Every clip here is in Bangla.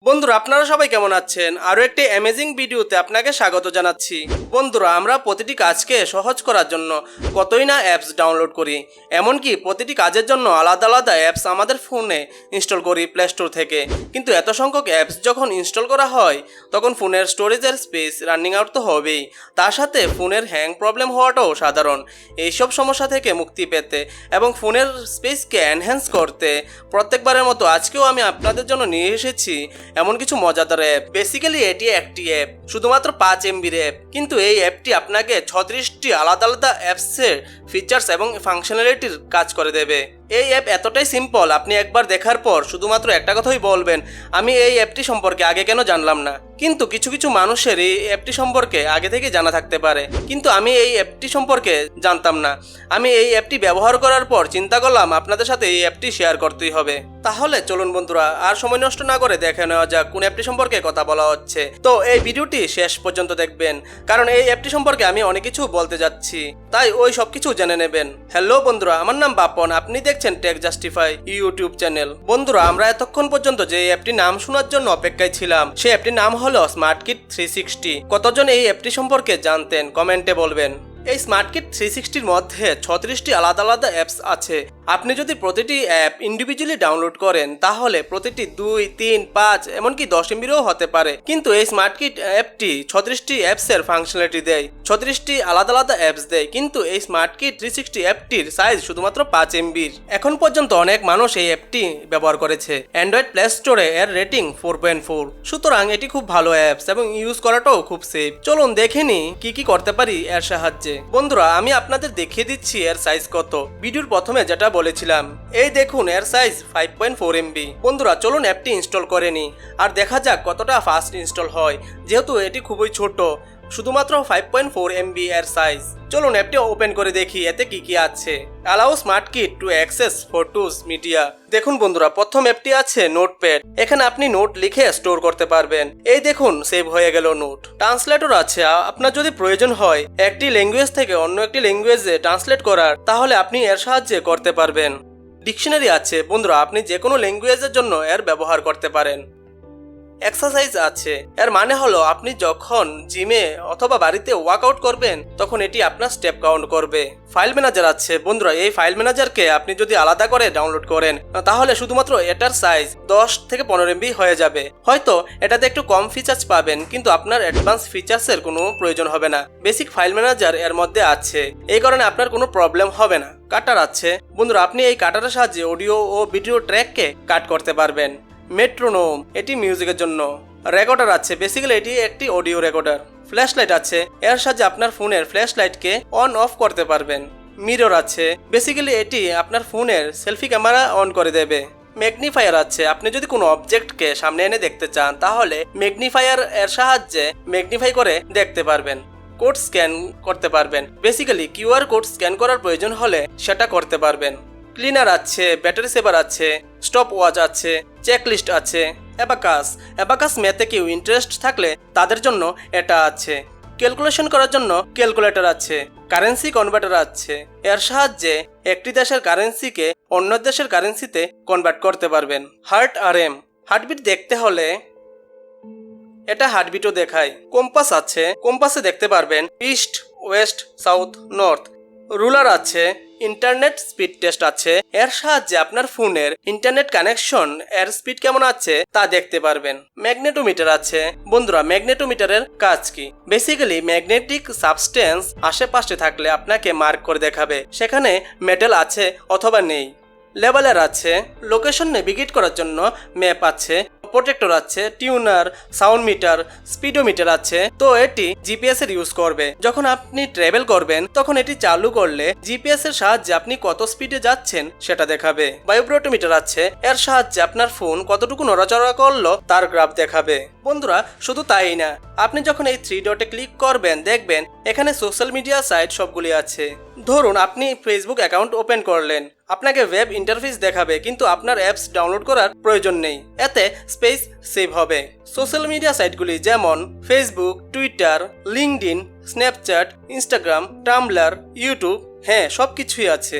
বন্ধুরা আপনারা সবাই কেমন আছেন? আরও একটি অ্যামেজিং ভিডিওতে আপনাকে স্বাগত জানাচ্ছি। বন্ধুরা আমরা প্রতিটি কাজকে সহজ করার জন্য কতই না অ্যাপস ডাউনলোড করি, এমনকি প্রতিটি কাজের জন্য আলাদা আলাদা অ্যাপস আমাদের ফোনে ইনস্টল করি প্লে স্টোর থেকে। কিন্তু এত সংখ্যক অ্যাপস যখন ইনস্টল করা হয় তখন ফোনের স্টোরেজের স্পেস রানিং আউট তো হবেই, তার সাথে ফোনের হ্যাং প্রবলেম হওয়াটাও সাধারণ। এইসব সমস্যা থেকে মুক্তি পেতে এবং ফোনের স্পেসকে এনহ্যান্স করতে প্রত্যেকবারের মতো আজকেও আমি আপনাদের জন্য নিয়ে এসেছি এমন কিছু মজাদার অ্যাপ। বেসিক্যালি এটি একটি অ্যাপ, শুধুমাত্র 5 MBর অ্যাপ, কিন্তু এই অ্যাপটি আপনাকে 36টি আলাদা আলাদা অ্যাপসের ফিচার্স এবং ফাংশনালিটির কাজ করে দেবে। এই অ্যাপ এতটাই সিম্পল, আপনি একবার দেখার পর শুধুমাত্র একটা কথাই বলবেন, আমি এই অ্যাপটি সম্পর্কে আগে কেন জানলাম না। কিন্তু কিছু কিছু মানুষের এই অ্যাপটি সম্পর্কে আগে থেকে জানা থাকতে পারে, কিন্তু আমি এই অ্যাপটি সম্পর্কে জানতাম না। আমি এই অ্যাপটি ব্যবহার করার পর চিন্তা করলাম আপনাদের সাথে এই অ্যাপটি শেয়ার করতেই হবে। তাহলে চলুন বন্ধুরা আর সময় নষ্ট না করে দেখে নেওয়া যাক কোন অ্যাপটি সম্পর্কে কথা বলা হচ্ছে। তো এই ভিডিওটি শেষ পর্যন্ত দেখবেন, কারণ এই অ্যাপটি সম্পর্কে আমি অনেক কিছু বলতে যাচ্ছি, তাই ওই সব কিছু জেনে নেবেন। হ্যালো বন্ধুরা, আমার নাম বাপন, আপনি দেখছেন টেক জাস্টিফাই ইউটিউব চ্যানেল। বন্ধুরা আমরা এতক্ষণ পর্যন্ত যে অ্যাপটি নাম শোনার জন্য অপেক্ষায় ছিলাম সেই অ্যাপটির নাম হলো স্মার্ট কিট 360। কতজন এই অ্যাপটি সম্পর্কে জানতেন কমেন্টে বলবেন। এই স্মার্ট কিট 360-র মধ্যে 36টি আলাদা আলাদা অ্যাপস আছে। আপনি যদি প্রতিটি অ্যাপ ইন্ডিভিজুয়ালি ডাউনলোড করেন তাহলে প্রতিটি 2, 3, 5 এমনকি 10 MBরও হতে পারে। কিন্তু এই স্মার্ট কিট অ্যাপটি 36টি অ্যাপসের ফাংশনালিটি দেয়, 36টি আলাদা আলাদা অ্যাপস দেয়, কিন্তু এই স্মার্ট কিট 360 অ্যাপটির সাইজ শুধুমাত্র 5 MBর। এখন পর্যন্ত অনেক মানুষ এই অ্যাপটি ব্যবহার করেছে। অ্যান্ড্রয়েড প্লে স্টোরে এর রেটিং 4.4, সুতরাং এটি খুব ভালো অ্যাপস এবং ইউজ করাটাও খুব সেফ। চলুন দেখে নিই কি করতে পারি এর সাহায্যে। বন্ধুরা আমি আপনাদের দেখিয়ে দিচ্ছি এর সাইজ কত। ভিডিওর প্রথমে যেটা বলেছিলাম, এই দেখুন এর সাইজ 5.4 MB। বন্ধুরা চলুন অ্যাপটি ইনস্টল করে নিই আর দেখা যাক কতটা ফাস্ট ইনস্টল হয়, যেহেতু এটি খুবই ছোট, শুধুমাত্র 5.4 MB এর সাইজ। চলুন অ্যাপটি ওপেন করে দেখি এতে কি আছে। Allow smart kit to access photos media. দেখুন বন্ধুরা প্রথম অ্যাপটি আছে নোটপ্যাড। এখানে আপনি নোট লিখে স্টোর করতে পারবেন। এই দেখুন সেভ হয়ে গেল নোট। ট্রান্সলেটর আছে, আপনার যদি প্রয়োজন হয় একটি ল্যাঙ্গুয়েজ থেকে অন্য একটি ল্যাঙ্গুয়েজে ট্রান্সলেট করার, তাহলে আপনি এর সাহায্যে করতে পারবেন। ডিকশনারি আছে, বন্ধুরা আপনি যে কোনো ল্যাঙ্গুয়েজের জন্য এর ব্যবহার করতে পারেন। এক্সারসাইজ আছে, এর মানে হলো আপনি যখন জিমে অথবা বাড়িতে ওয়ার্কআউট করবেন তখন এটি আপনার স্টেপ কাউন্ট করবে। ফাইল ম্যানেজার আছে, বন্ধুরা এই ফাইল ম্যানেজারকে আপনি যদি আলাদা করে ডাউনলোড করেন তাহলে শুধুমাত্র এটার সাইজ 10 থেকে 15 MB হয়ে যাবে। হয়তো এটাতে একটু কম ফিচার্স পাবেন, কিন্তু আপনার অ্যাডভান্স ফিচার্সের কোনো প্রয়োজন হবে না। বেসিক ফাইল ম্যানেজার এর মধ্যে আছে, এই কারণে আপনার কোনো প্রবলেম হবে না। কাটার আছে, বন্ধুরা আপনি এই কাটারের সাহায্যে অডিও ও ভিডিও ট্র্যাককে কাট করতে পারবেন। মেট্রোনোম, এটি মিউজিকের জন্য। রেকর্ডার আছে, বেসিক্যালি এটি একটি অডিও রেকর্ডার। ফ্ল্যাশ লাইট আছে, এর সাহায্যে আপনার ফোনের ফ্ল্যাশ লাইটকে অন অফ করতে পারবেন। মিরর আছে, বেসিক্যালি এটি আপনার ফোনের সেলফি ক্যামেরা অন করে দেবে। ম্যাগনিফায়ার আছে, আপনি যদি কোনো অবজেক্টকে সামনে এনে দেখতে চান তাহলে ম্যাগনিফায়ার এর সাহায্যে ম্যাগনিফাই করে দেখতে পারবেন। কোড স্ক্যান করতে পারবেন, বেসিক্যালি কিউআর কোড স্ক্যান করার প্রয়োজন হলে সেটা করতে পারবেন। ক্লিনার আছে, ব্যাটারি সেভার আছে, স্টপ ওয়াচ আছে, চেকলিস্ট আছে। অ্যাবাকাস ম্যাথে কেউ ইন্টারেস্ট থাকলে তাদের জন্য এটা আছে। ক্যালকুলেশন করার জন্য ক্যালকুলেটর আছে। কারেন্সি কনভার্টার আছে, এর সাহায্যে একটি দেশের কারেন্সিকে অন্য দেশের কারেন্সিতে কনভার্ট করতে পারবেন। হার্ট আরএম, হার্টবিট দেখতে হলে এটা হার্টবিটও দেখায়। কম্পাস আছে, কম্পাসে দেখতে পারবেন east, West, south, north. Ruler আছে। ইন্টারনেট স্পিড টেস্ট আছে, এর সাহায্যে আপনার ফোনের ইন্টারনেট কানেকশন এর স্পিড কেমন আছে তা দেখতে পারবেন। ম্যাগনেটোমিটার আছে, বন্ধুরা ম্যাগনেটোমিটারের কাজ কি? বেসিক্যালি ম্যাগনেটিক সাবস্টেন্স আশেপাশে থাকলে আপনাকে মার্ক করে দেখাবে সেখানে মেটাল আছে অথবা নেই। লেবেলার আছে, লোকেশন নেভিগেট করার জন্য ম্যাপ আছে। প্রোটেক্টর আছে, টিউনার, সাউন্ড মিটার, স্পিডোমিটার আছে। তো এটি জিপিএস এর ইউজ করবে। যখন আপনি ট্রাভেল করবেন তখন এটি চালু করলে জিপিএস এর সাহায্যে আপনি কত স্পিডে যাচ্ছেন সেটা দেখাবে। ভাইব্রেটোমিটার আছে, এর সাহায্যে আপনার ফোন কতটুকু নড়াচড়া করলো তার গ্রাফ দেখাবে। বন্ধুরা শুধু তাই না, আপনি যখন এই 3 ডটে ক্লিক করবেন দেখবেন এখানে সোশ্যাল মিডিয়া সাইট সবগুলি আছে। ধরুন আপনি ফেসবুক অ্যাকাউন্ট ওপেন করলেন, আপনাকে ওয়েব ইন্টারফেস দেখাবে, কিন্তু আপনার অ্যাপস ডাউনলোড করার প্রয়োজন নেই। এতে স্পেস সেভ হবে। সোশ্যাল মিডিয়া সাইটগুলি যেমন Facebook, Twitter, LinkedIn, Snapchat, Instagram, tumbler, YouTube, হ্যাঁ সবকিছুই আছে।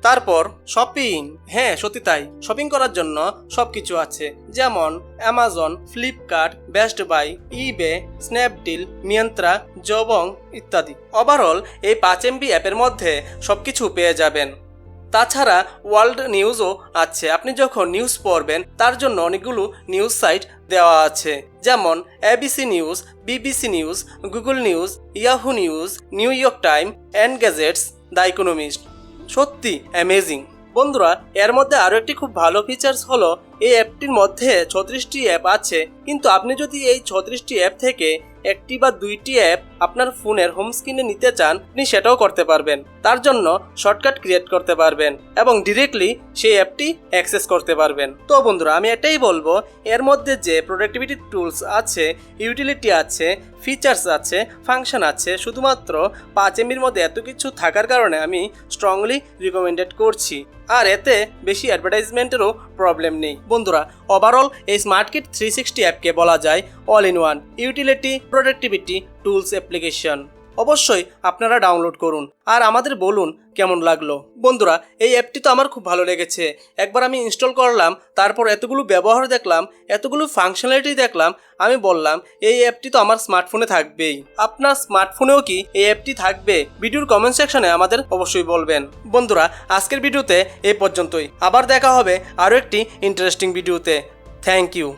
তারপর শপিং, হ্যাঁ সত্যি তাই, শপিং করার জন্য সবকিছু আছে, যেমন Amazon, Flipkart, Best Buy, eBay, Snapdeal, Myntra, Jabong ইত্যাদি। ওভারঅল এই 5 MB অ্যাপের মধ্যে সবকিছু পেয়ে যাবেন। তাছাড়া ওয়ার্ল্ড নিউজও আছে, আপনি যখন নিউজ পড়বেন তার জন্য অনেকগুলো নিউজ সাইট দেওয়া আছে, যেমন ABC news, BBC news, Google news, Yahoo news, New York time, Engadgets, the Economist. সত্যি অ্যামেজিং। বন্ধুরা, এর মধ্যে আরও একটি খুব ভালো ফিচার্স হলো এই অ্যাপটির মধ্যে 36টি অ্যাপ আছে, কিন্তু আপনি যদি এই 36টি অ্যাপ থেকে একটি বা দুইটি অ্যাপ আপনার ফোনের হোম স্ক্রিনে নিতে চান, আপনি সেটাও করতে পারবেন। তার জন্য শর্টকাট ক্রিয়েট করতে পারবেন এবং ডিরেক্টলি সেই অ্যাপটি অ্যাক্সেস করতে পারবেন। তো বন্ধুরা, আমি এটাই বলবো, এর মধ্যে যে প্রোডাক্টিভিটি টুলস আছে, ইউটিলিটি আছে, ফিচার্স আছে, ফাংশন আছে, শুধুমাত্র 5 MBর মধ্যে এত কিছু থাকার কারণে আমি স্ট্রংলি রিকমেন্ডেড করছি। আর এতে বেশি অ্যাডভার্টাইজমেন্টেরও প্রবলেম নেই। বন্ধুরা, ওভারঅল এই স্মার্ট কিট 360 অ্যাপকে বলা যায় all in one utility productivity tools application. অবশ্যই আপনারা ডাউনলোড করুন আর আমাদের বলুন কেমন লাগলো। বন্ধুরা, এই অ্যাপটি তো আমার খুব ভালো লেগেছে। একবার আমি ইনস্টল করলাম, তারপর এতগুলো ব্যবহার দেখলাম, এতগুলো ফাংশনালিটি দেখলাম, আমি বললাম এই অ্যাপটি তো আমার স্মার্টফোনে থাকবেই। আপনার স্মার্টফোনেও কি এই অ্যাপটি থাকবে? ভিডিওর কমেন্ট সেকশনে আমাদের অবশ্যই বলবেন। বন্ধুরা, আজকের ভিডিওতে এই পর্যন্তই। আবার দেখা হবে আরও একটি ইন্টারেস্টিং ভিডিওতে। Thank you.